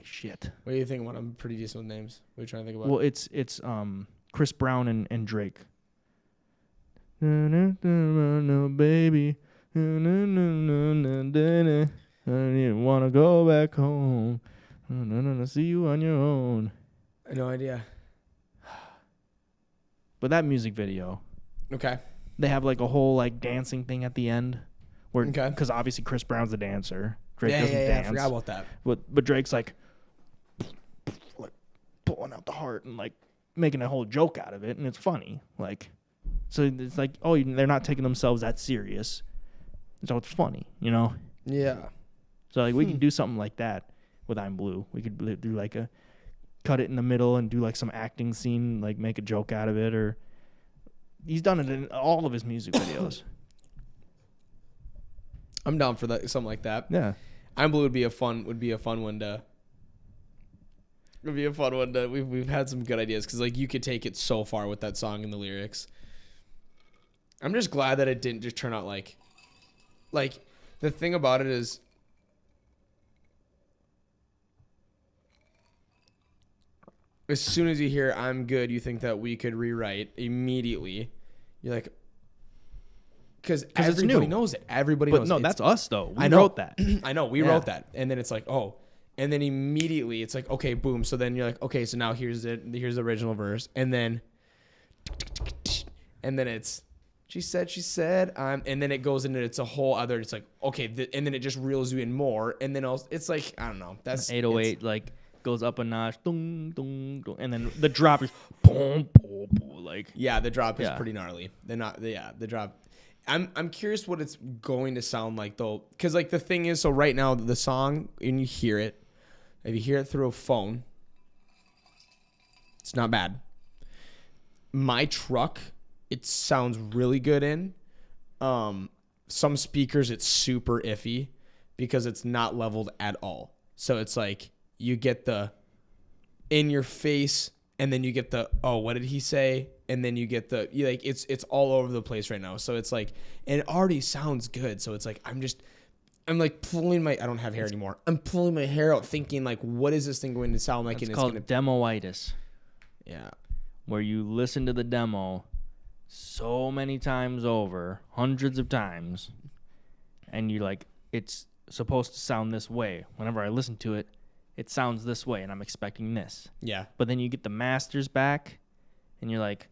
shit. What do you think? What I'm pretty decent with names. What are you trying to think about? Well, it's Chris Brown and Drake. No, baby. I didn't want to go back home. See you on your own. No idea. But that music video, Okay. they have like a whole like dancing thing at the end, where Okay. because obviously Chris Brown's a dancer. Drake Yeah, doesn't I dance. forgot about that. But Drake's like pulling out the heart and like making a whole joke out of it, and it's funny. Like, so it's like, oh, they're not taking themselves that serious, so it's funny, you know. Yeah. So like we could do something like that with I'm Blue. We could do like a cut it in the middle and do like some acting scene, like make a joke out of it, or he's done it in all of his music videos. I'm down for that. Something like that. Yeah. I'm Blue would be a fun one to. Would be a fun one to. We've had some good ideas because like you could take it so far with that song and the lyrics. I'm just glad that it didn't just turn out like the thing about it is. As soon as you hear "I'm good," you think that we could rewrite immediately. You're like, because it's everybody new. knows it. Everybody But knows no, it. that's us though. We I know. wrote that. I know. We Yeah. wrote that. And then it's like, oh. And then immediately it's like, okay, boom. So then you're like, okay, so now here's the original verse. And then it's, she said, and then it goes into, it's a whole other, it's like, okay. And then it just reels you in more. And then it's like, I don't know. That's 808 like goes up a notch, dong, dong, dong, and then the drop is boom, boom, boom, like Yeah, the drop is Yeah. pretty gnarly. The drop. I'm curious what it's going to sound like though, because like the thing is, so right now the song, and you hear it, if you hear it through a phone, it's not bad. My truck, it sounds really good in. Some speakers, it's super iffy because it's not leveled at all. So it's like you get the in your face, and then you get the, oh, what did he say? And then you get the, like, it's all over the place right now. So it's like, and it already sounds good. So it's like, I'm like pulling my, I don't have hair anymore. I'm pulling my hair out thinking like, what is this thing going to sound like? it's And called it's going to, demoitis, yeah. where you listen to the demo so many times over, hundreds of times, and you're like, it's supposed to sound this way. Whenever I listen to it, it sounds this way, and I'm expecting this. Yeah. But then you get the masters back, and you're like,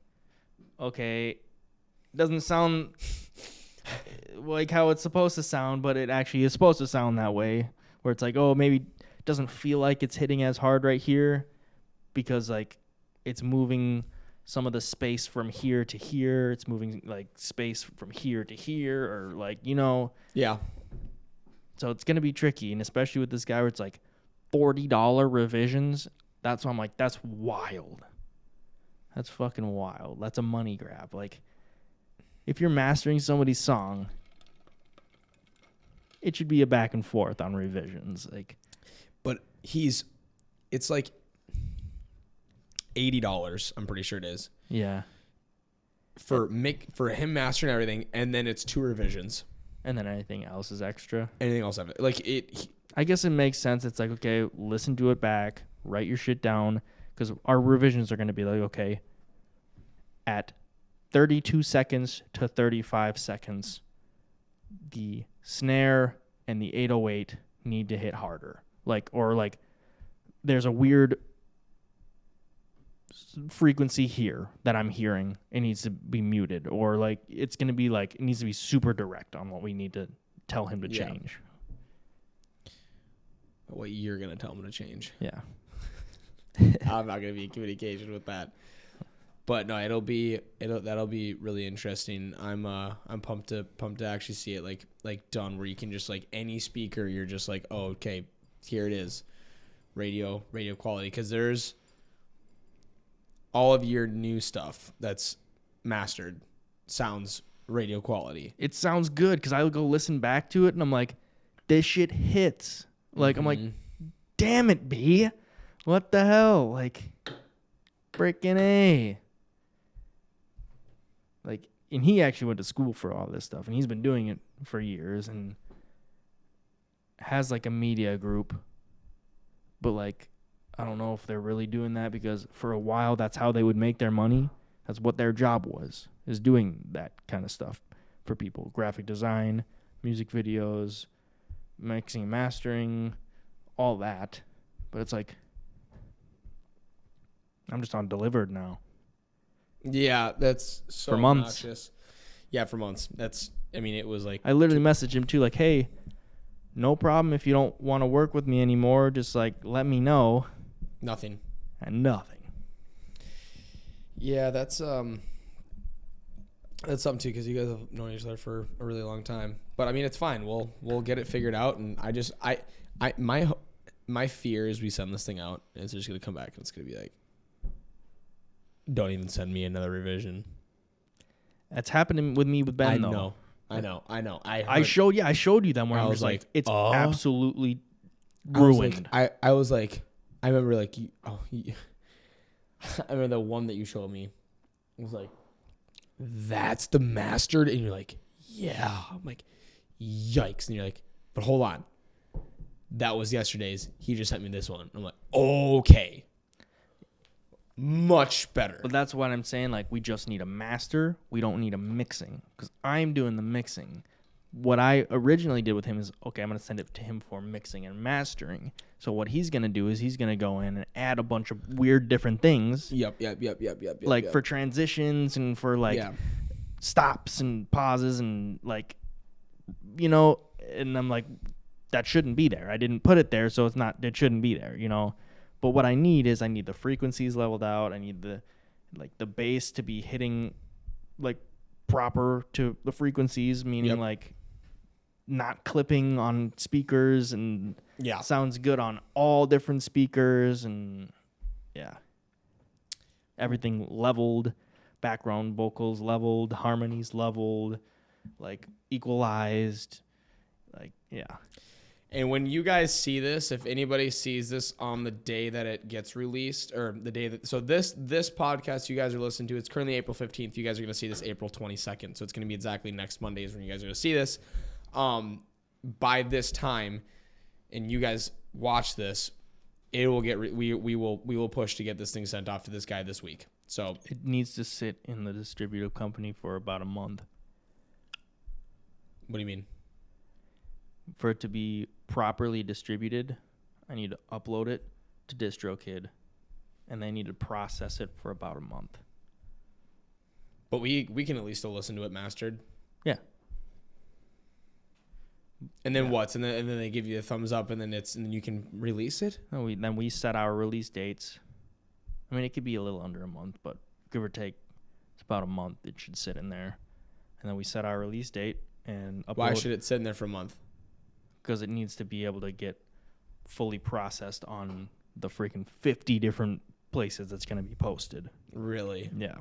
okay, it doesn't sound like how it's supposed to sound, but it actually is supposed to sound that way, where it's like, oh, maybe it doesn't feel like it's hitting as hard right here because, like, it's moving some of the space from here to here. It's moving, like, space from here to here, or, like, you know. Yeah. So it's going to be tricky, and especially with this guy where it's, like, $40 revisions. That's why I'm like, that's wild. That's fucking wild. That's a money grab. Like, if you're mastering somebody's song, it should be a back and forth on revisions. Like, But it's like $80, I'm pretty sure it is, yeah. for him mastering everything, and then it's 2 revisions. And then anything else is extra. Anything else of it. Like I guess it makes sense. It's like, okay, listen to it back, write your shit down, because our revisions are going to be like, okay, at 32 seconds to 35 seconds, the snare and the 808 need to hit harder. Like, or like, there's a weird frequency here that I'm hearing. It needs to be muted, or like, it's going to be like, it needs to be super direct on what we need to tell him to Yeah. change. what you're gonna tell him to change. Yeah. I'm not gonna be in communication with that. But no, that'll be really interesting. I'm pumped to actually see it like done, where you can just, like, any speaker, you're just like, oh, okay, here it is, radio quality, because there's all of your new stuff that's mastered sounds radio quality. It sounds good because I'll go listen back to it and I'm like, this shit hits. Like, I'm like, damn it, B. What the hell? Like, freaking A. Like, and he actually went to school for all this stuff, and he's been doing it for years and has, like, a media group. But, like, I don't know if they're really doing that, because for a while that's how they would make their money. That's what their job was, is doing that kind of stuff for people. Graphic design, music videos, mixing and mastering, all that. But it's like, I'm just on delivered now. Yeah, that's so For months. obnoxious. Yeah, for months. It was like, I literally messaged him too, like, hey, no problem if you don't want to work with me anymore. Just, like, let me know. nothing. And nothing. Yeah, that's something too, because you guys have known each other for a really long time. But I mean, it's fine. We'll get it figured out. And my fear is we send this thing out and it's just gonna come back and it's gonna be like, don't even send me another revision. That's happening with me with Ben, though. I know. I showed you them where I was like, it's absolutely ruined. I was like, I remember like, I remember the one that you showed me. It was like, that's the mastered, and you're like, yeah. I'm like, yikes, and you're like, but hold on, that was yesterday's. He just sent me this one. I'm like, okay, much better. But that's what I'm saying. Like, we just need a master. We don't need a mixing, because I'm doing the mixing. What I originally did with him is, okay, I'm going to send it to him for mixing and mastering. So what he's going to do is he's going to go in and add a bunch of weird different things. Yep. Like for transitions and for like stops and pauses and like, you know, and I'm like, that shouldn't be there. I didn't put it there, so it shouldn't be there, you know. But what I need is the frequencies leveled out. I need the bass to be hitting like proper to the frequencies, meaning like not clipping on speakers, and sounds good on all different speakers, and everything leveled, background vocals leveled, harmonies leveled, like equalized, like And when you guys see this, if anybody sees this on the day that it gets released, or the day that, so this podcast you guys are listening to, it's currently April 15th. You guys are going to see this April 22nd. So it's going to be exactly next Monday is when you guys are going to see this. By this time, and you guys watch this, it will get, we will push to get this thing sent off to this guy this week. So it needs to sit in the distributive company for about a month. What do you mean? For it to be properly distributed, I need to upload it to DistroKid, and they need to process it for about a month. But we can at least still listen to it mastered. Yeah. And then what? And then they give you a thumbs up, and then you can release it. No, then we set our release dates. I mean, it could be a little under a month, but give or take, it's about a month. It should sit in there, and then we set our release date and upload. Why should it sit in there for a month? Because it needs to be able to get fully processed on the freaking 50 different places that's going to be posted. Really? Yeah.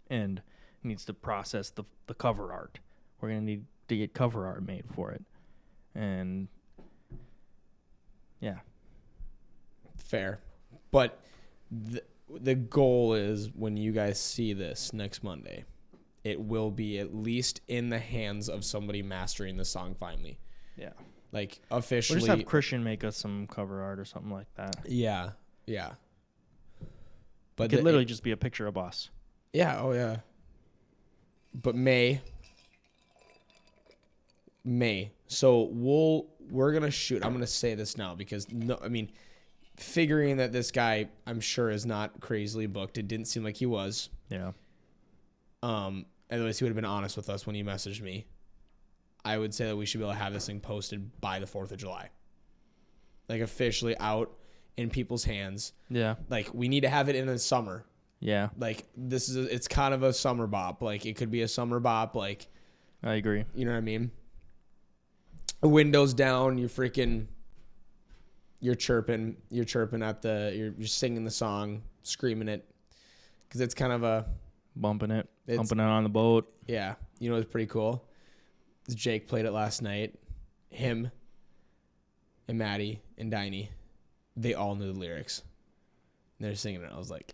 And it needs to process the cover art. We're going to need to get cover art made for it. And yeah. Fair. But the goal is when you guys see this next Monday, it will be at least in the hands of somebody mastering the song finally. Yeah. Like officially. We'll just have Christian make us some cover art or something like that. Yeah. But it could literally just be a picture of us. Yeah. Oh yeah. But May. So we're gonna shoot. I'm gonna say this now because figuring that this guy I'm sure is not crazily booked. It didn't seem like he was. Yeah. Otherwise he would have been honest with us when he messaged me. I would say that we should be able to have this thing posted by the 4th of July. Like officially out in people's hands. Yeah. Like we need to have it in the summer. Yeah. Like it's kind of a summer bop. Like it could be a summer bop. Like I agree. You know what I mean? Windows down, you're chirping you're singing the song, screaming it. Cause it's kind of bumping it on the boat. Yeah. You know, it's pretty cool. Jake played it last night. Him and Maddie and Diney, they all knew the lyrics. And they're singing it. I was like,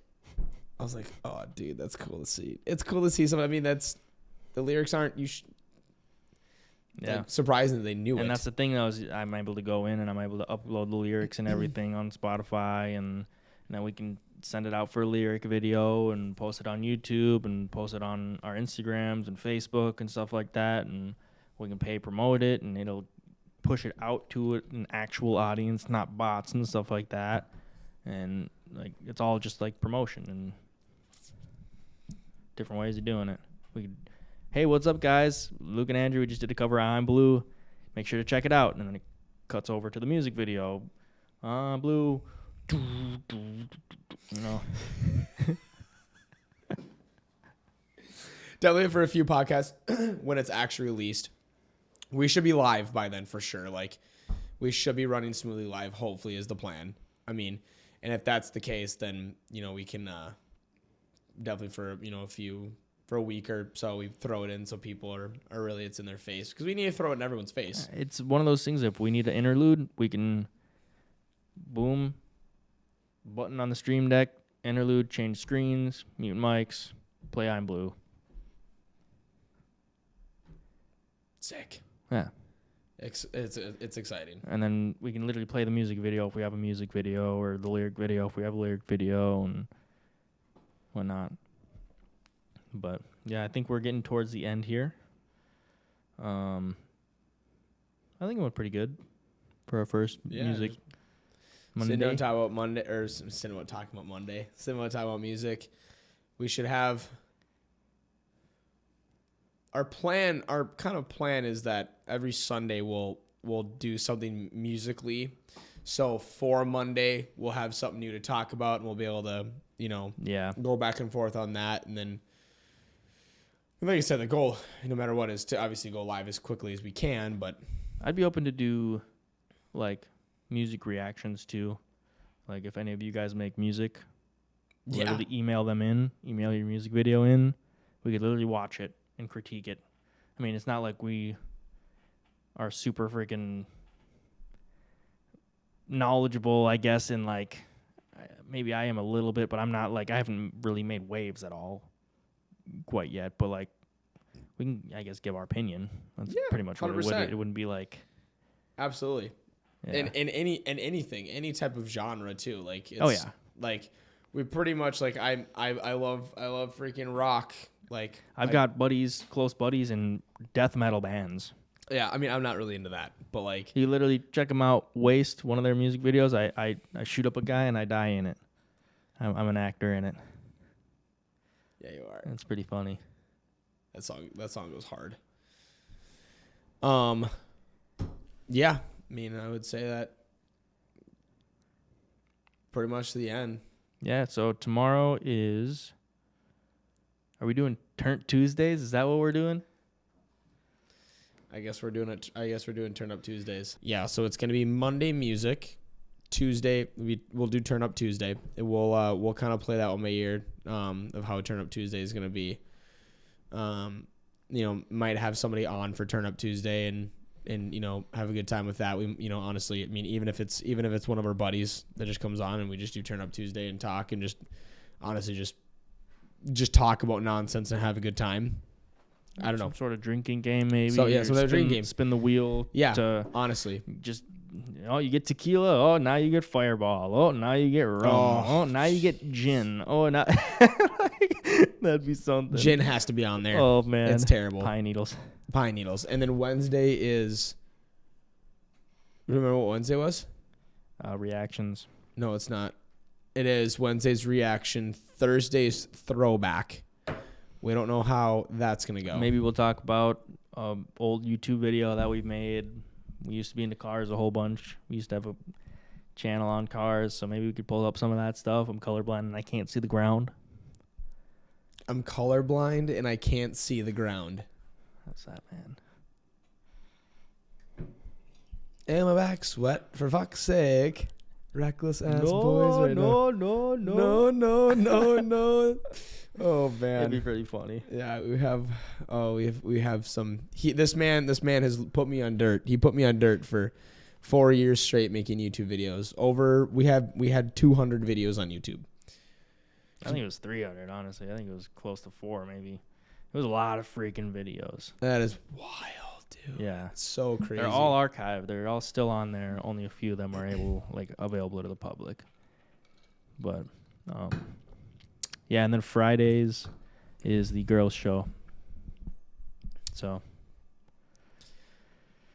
oh, dude, that's cool to see. It's cool to see something. I mean, the lyrics aren't. Surprising that they knew it. And that's the thing, though, is I'm able to go in and I'm able to upload the lyrics and everything on Spotify, and then we can send it out for a lyric video and post it on YouTube and post it on our Instagrams and Facebook and stuff like that, and we can pay promote it, and it'll push it out to an actual audience, not bots and stuff like that. And like it's all just like promotion and different ways of doing it. Hey, what's up, guys? Luke and Andrew, we just did a cover of I'm Blue. Make sure to check it out. And then it cuts over to the music video. Blue. You know. Definitely for a few podcasts when it's actually released. We should be live by then for sure. Like, we should be running smoothly live, hopefully, is the plan. I mean, and if that's the case, then, we can definitely for, for a week or so, we throw it in so people are really, it's in their face. Because we need to throw it in everyone's face. It's one of those things, if we need an interlude, we can, boom, button on the stream deck, interlude, change screens, mute mics, play I'm Blue. Sick. Yeah. It's exciting. And then we can literally play the music video if we have a music video, or the lyric video if we have a lyric video, and whatnot. But yeah, I think we're getting towards the end here. I think it went pretty good for our first music Monday. Sitting down talking about Monday, or sitting about talking about Monday. Sitting about talking about music. We should have our plan. Our kind of plan is that every Sunday we'll do something musically. So for Monday we'll have something new to talk about, and we'll be able to go back and forth on that, and then. Like I said, the goal, no matter what, is to obviously go live as quickly as we can. But I'd be open to do, like, music reactions too. Like, if any of you guys make music, literally email your music video in. We could literally watch it and critique it. I mean, it's not like we are super freaking knowledgeable, I guess, in, like, maybe I am a little bit, but I'm not, like, I haven't really made waves at all quite yet, but like we can, I guess, give our opinion. That's pretty much what 100%. It wouldn't be like. Absolutely. Yeah. And anything, any type of genre too. Like like we pretty much like I love freaking rock. Like I've got close buddies in death metal bands. Yeah, I mean I'm not really into that, but like you literally check them out. Waste, one of their music videos. I shoot up a guy and I die in it. I'm an actor in it. Yeah, you are. It's pretty funny. That song goes hard. Yeah, I mean, I would say that pretty much the end. Yeah, so tomorrow is. Are we doing Turn Tuesdays? Is that what we're doing? I guess we're doing Turn Up Tuesdays. Yeah, so it's gonna be Monday music. Tuesday we'll do Turn Up Tuesday. We'll kind of play that one by ear of how Turn Up Tuesday is gonna be. Might have somebody on for Turn Up Tuesday and have a good time with that. We honestly, I mean, even if it's one of our buddies that just comes on and we just do Turn Up Tuesday and talk and just honestly just talk about nonsense and have a good time. I don't know. Some sort of drinking game maybe. So yeah, so drinking game. Spin the wheel. Yeah. Honestly, just. Oh, you get tequila. Oh, now you get Fireball. Oh, now you get rum. Oh, now you get gin. Oh, now that'd be something. Gin has to be on there. Oh man, it's terrible. Pine needles. And then Wednesday is. Remember what Wednesday was? Reactions. No, it's not. It is Wednesday's reaction. Thursday's throwback. We don't know how that's gonna go. Maybe we'll talk about old YouTube video that we've made. We used to be into cars a whole bunch. We used to have a channel on cars, so maybe we could pull up some of that stuff. I'm colorblind and I can't see the ground. I'm colorblind and I can't see the ground. How's that, man? And my back's wet, for fuck's sake. Reckless ass boys right now. No. Oh man, it'd be pretty funny. Yeah, we have some. This man has put me on dirt. He put me on dirt for 4 years straight making YouTube videos. We had 200 videos on YouTube. I think it was 300. Honestly, I think it was close to 4 maybe. It was a lot of freaking videos. That is wild, dude. Yeah, it's so crazy. They're all archived. They're all still on there. Only a few of them are available to the public. But yeah, and then Fridays is the girls' show. So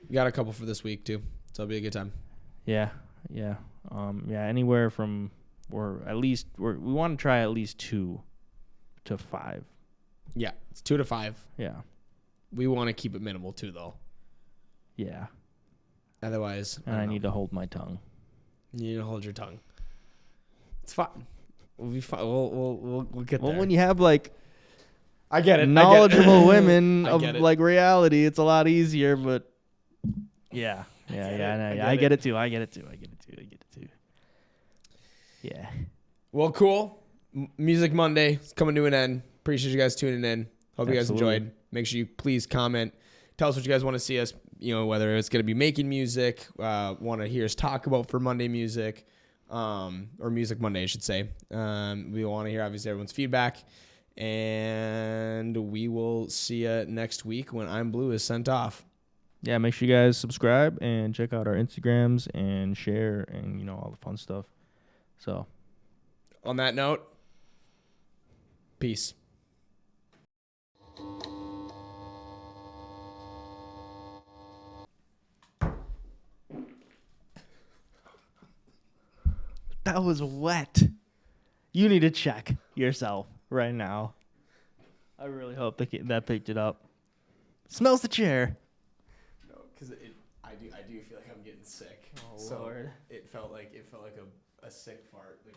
we got a couple for this week too, so it'll be a good time. Yeah. Anywhere from we want to try at least 2 to 5. Yeah, it's 2 to 5. Yeah. We want to keep it minimal too, though. Yeah. Otherwise, I need to hold my tongue. You need to hold your tongue. It's fine. We'll be fine. We'll get there. Well, when you have I get it. Knowledgeable women of reality, it's a lot easier. But yeah. I get it too. Yeah. Well, cool. Music Monday is coming to an end. Appreciate you guys tuning in. Hope you guys enjoyed. Make sure you please comment. Tell us what you guys want to see us, whether it's going to be making music, want to hear us talk about for Monday music, or Music Monday, I should say. We want to hear, obviously, everyone's feedback. And we will see you next week when I'm Blue is sent off. Yeah, make sure you guys subscribe and check out our Instagrams and share and, all the fun stuff. So, on that note, Peace. That was wet. You need to check yourself right now. I really hope that picked it up. Smells the chair. No, because I do feel like I'm getting sick. Oh, Lord. It felt like a sick fart. Like